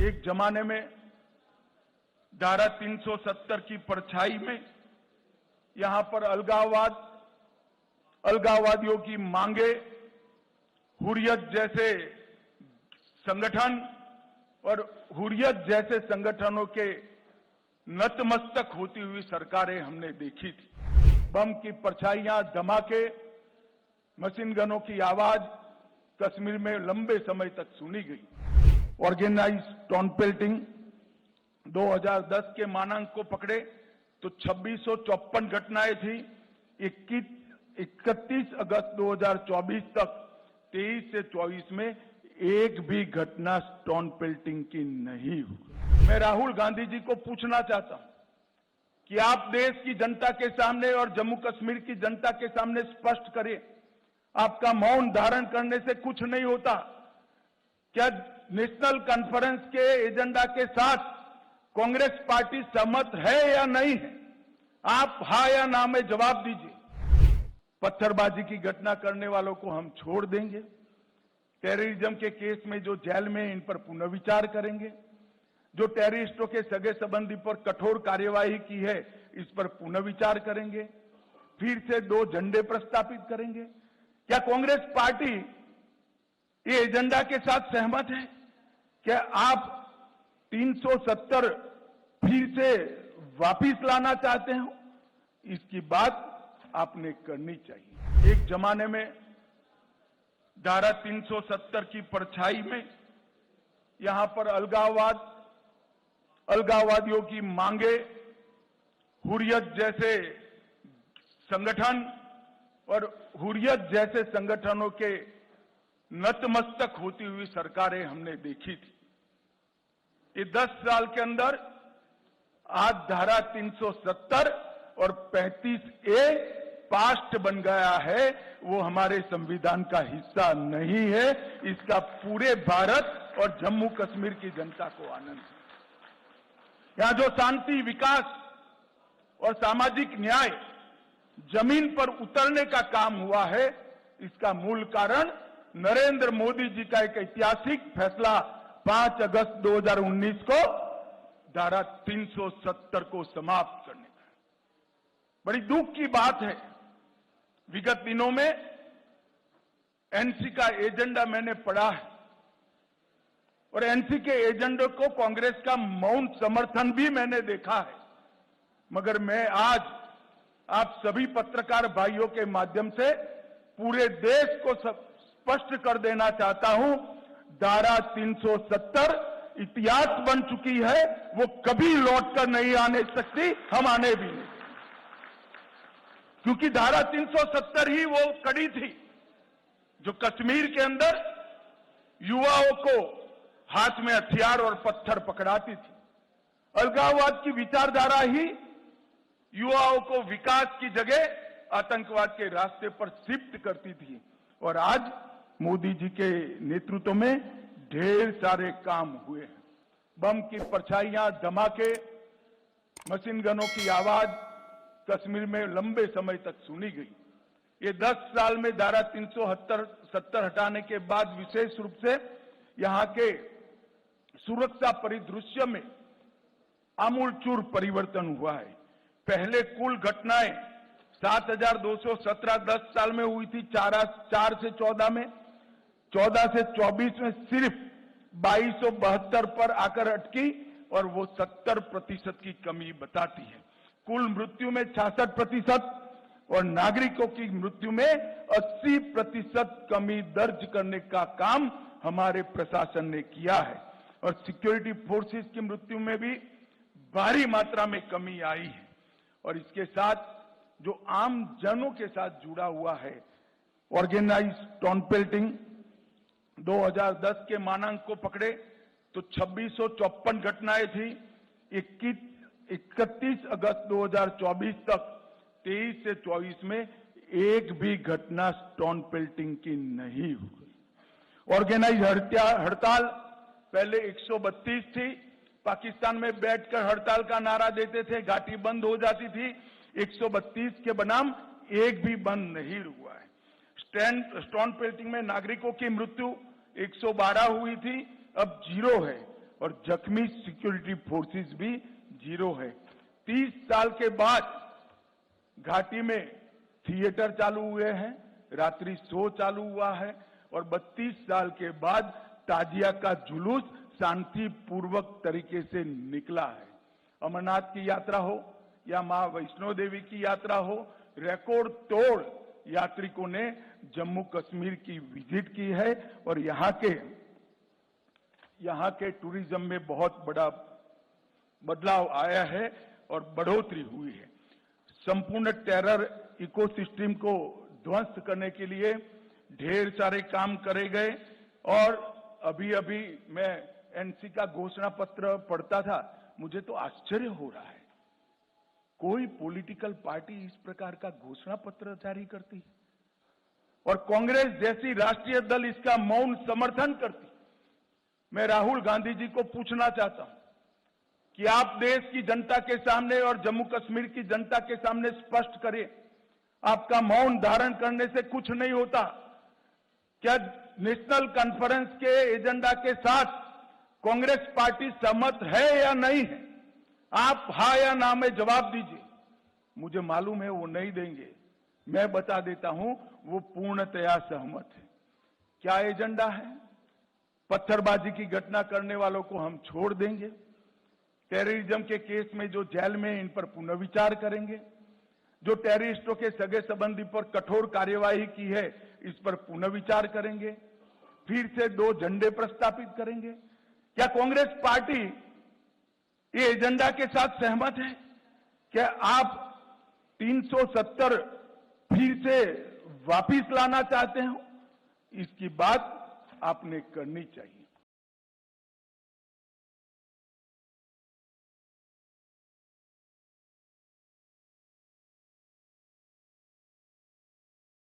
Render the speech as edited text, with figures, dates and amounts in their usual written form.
एक जमाने में धारा 370 की परछाई में यहां पर अलगाववादियों की मांगे, हुर्रियत जैसे संगठन और हुर्रियत जैसे संगठनों के नतमस्तक होती हुई सरकारें हमने देखी थी। बम की परछाइयां, धमाके, मशीन गनों की आवाज कश्मीर में लंबे समय तक सुनी गई। ऑर्गेनाइज टाउन पेल्टिंग 2010 के मानांक को पकड़े तो 2654 घटनाएं थी। 31 अगस्त 2024 तक 23 से 24 में एक भी घटना स्टोन पेल्टिंग की नहीं हुई। मैं राहुल गांधी जी को पूछना चाहता हूं कि आप देश की जनता के सामने और जम्मू कश्मीर की जनता के सामने स्पष्ट करें, आपका मौन धारण करने से कुछ नहीं होता। क्या नेशनल कॉन्फ्रेंस के एजेंडा के साथ कांग्रेस पार्टी सहमत है या नहीं है? आप हाँ या ना में जवाब दीजिए। पत्थरबाजी की घटना करने वालों को हम छोड़ देंगे। टेररिज्म के केस में जो जेल में, इन पर पुनर्विचार करेंगे। जो टेररिस्टों के सगे संबंधी पर कठोर कार्यवाही की है, इस पर पुनर्विचार करेंगे। फिर से 2 झंडे प्रस्तावित करेंगे। क्या कांग्रेस पार्टी ये एजेंडा के साथ सहमत है? क्या आप 370 फिर से वापिस लाना चाहते हो? इसकी बात आपने करनी चाहिए। एक जमाने में धारा 370 की परछाई में यहां पर अलगाववादियों की मांगे, हुर्रियत जैसे संगठन और हुर्रियत जैसे संगठनों के नतमस्तक होती हुई सरकारें हमने देखी थी। ये 10 साल के अंदर आज धारा 370 और 35A पास्ट बन गया है। वो हमारे संविधान का हिस्सा नहीं है। इसका पूरे भारत और जम्मू कश्मीर की जनता को आनंद है। यहां जो शांति, विकास और सामाजिक न्याय जमीन पर उतरने का काम हुआ है, इसका मूल कारण नरेंद्र मोदी जी का एक ऐतिहासिक फैसला 5 अगस्त 2019 को धारा 370 को समाप्त करने का। बड़ी दुख की बात है, विगत दिनों में एनसी का एजेंडा मैंने पढ़ा है और एनसी के एजेंडे को कांग्रेस का मौन समर्थन भी मैंने देखा है। मगर मैं आज आप सभी पत्रकार भाइयों के माध्यम से पूरे देश को स्पष्ट कर देना चाहता हूं, धारा 370 इतिहास बन चुकी है। वो कभी लौटकर नहीं आने सकती, हम आने भी नहीं, क्योंकि धारा 370 ही वो कड़ी थी जो कश्मीर के अंदर युवाओं को हाथ में हथियार और पत्थर पकड़ाती थी। अलगाववाद की विचारधारा ही युवाओं को विकास की जगह आतंकवाद के रास्ते पर शिफ्ट करती थी। और आज मोदी जी के नेतृत्व में ढेर सारे काम हुए हैं। बम की परछाइयां, धमाके, मशीन गनों की आवाज कश्मीर में लंबे समय तक सुनी गई। ये 10 साल में धारा 370 हटाने के बाद विशेष रूप से यहां के सुरक्षा परिदृश्य में आमूलचूर परिवर्तन हुआ है। पहले कुल घटनाएं 7217 10 साल में हुई थी, 4 से 14 में, 14 से 24 में सिर्फ 2272 पर आकर अटकी और वो 70% की कमी बताती है। कुल मृत्यु में 66% और नागरिकों की मृत्यु में 80% कमी दर्ज करने का काम हमारे प्रशासन ने किया है। और सिक्योरिटी फोर्सेस की मृत्यु में भी भारी मात्रा में कमी आई है। और इसके साथ जो आम जनों के साथ जुड़ा हुआ है, ऑर्गेनाइज टाउन पेल्टिंग 2010 के मानांक को पकड़े तो 2654 घटनाएं थी। 31 अगस्त 2024 तक 23 से 24 में एक भी घटना स्टोन पेल्टिंग की नहीं हुई। ऑर्गेनाइज हड़ताल पहले 132 थी। पाकिस्तान में बैठकर हड़ताल का नारा देते थे, घाटी बंद हो जाती थी। 132 के बनाम एक भी बंद नहीं हुआ है। स्टोन पेल्टिंग में नागरिकों की मृत्यु 112 हुई थी, अब 0 है। और जख्मी सिक्योरिटी फोर्सेस भी 0 है। 30 साल के बाद घाटी में थिएटर चालू हुए हैं, रात्रि शो चालू हुआ है और 32 साल के बाद ताजिया का जुलूस शांतिपूर्वक तरीके से निकला है। अमरनाथ की यात्रा हो या मां वैष्णो देवी की यात्रा हो, रिकॉर्ड तोड़ यात्रिकों ने जम्मू कश्मीर की विजिट की है और यहाँ के टूरिज्म में बहुत बड़ा बदलाव आया है और बढ़ोतरी हुई है। संपूर्ण टेरर इकोसिस्टम को ध्वस्त करने के लिए ढेर सारे काम करे गए और अभी मैं एनसी का घोषणा पत्र पढ़ता था, मुझे तो आश्चर्य हो रहा है। कोई पॉलिटिकल पार्टी इस प्रकार का घोषणा पत्र जारी करती है और कांग्रेस जैसी राष्ट्रीय दल इसका मौन समर्थन करती। मैं राहुल गांधी जी को पूछना चाहता हूं कि आप देश की जनता के सामने और जम्मू कश्मीर की जनता के सामने स्पष्ट करें, आपका मौन धारण करने से कुछ नहीं होता। क्या नेशनल कॉन्फ्रेंस के एजेंडा के साथ कांग्रेस पार्टी सहमत है या नहीं है? आप हाँ या ना में जवाब दीजिए। मुझे मालूम है वो नहीं देंगे, मैं बता देता हूं वो पूर्णतया सहमत है। क्या एजेंडा है? पत्थरबाजी की घटना करने वालों को हम छोड़ देंगे, टेररिज्म के केस में जो जेल में इन पर पुनर्विचार करेंगे, जो टेररिस्टों के सगे संबंधी पर कठोर कार्यवाही की है इस पर पुनर्विचार करेंगे, फिर से 2 झंडे प्रस्तावित करेंगे। क्या कांग्रेस पार्टी ये एजेंडा के साथ सहमत है? क्या आप 370 फिर से वापिस लाना चाहते हो? इसकी बात आपने करनी चाहिए।